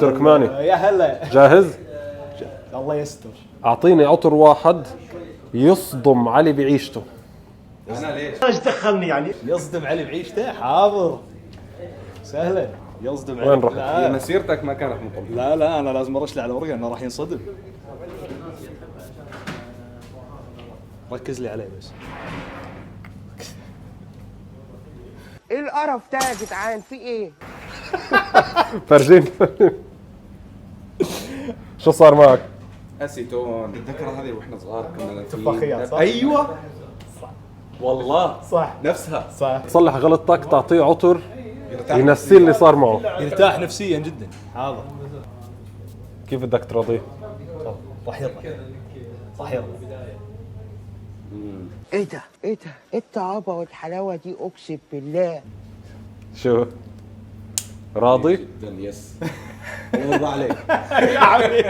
تركماني. يا هلا. جاهز؟ الله يستر. اعطيني عطر واحد يصدم علي بعيشته. انا ليش؟ ايش دخلني يعني؟ يصدم علي بعيشته. حاضر. سهله. يصدم علي. وين رحت؟ هي مسيرتك ما كانت مطمئنه. لا انا لازم ارش له على ورقه انه راح ينصدم. ركز لي عليه بس. ايه القرف ده يا جدعان؟ في ايه؟ فرجين. شو صار معك؟ اسيتون تتذكر هذه واحنا صغار كنا تفاحيات، صح؟ ايوه والله صح. نفسها. صح. تصلح غلطتك تعطيه عطر ينسي اللي صار معه. يرتاح نفسيا جدا. حاضر. كيف بدك تراضيه؟ راح يضحك. راح يضحك. ايه ده؟ ايه ده؟ ايه الطعابه والحلاوه دي؟ اقسم بالله. شو؟ راضي؟ جدا يس. الله يرضى عليك. يا عمي.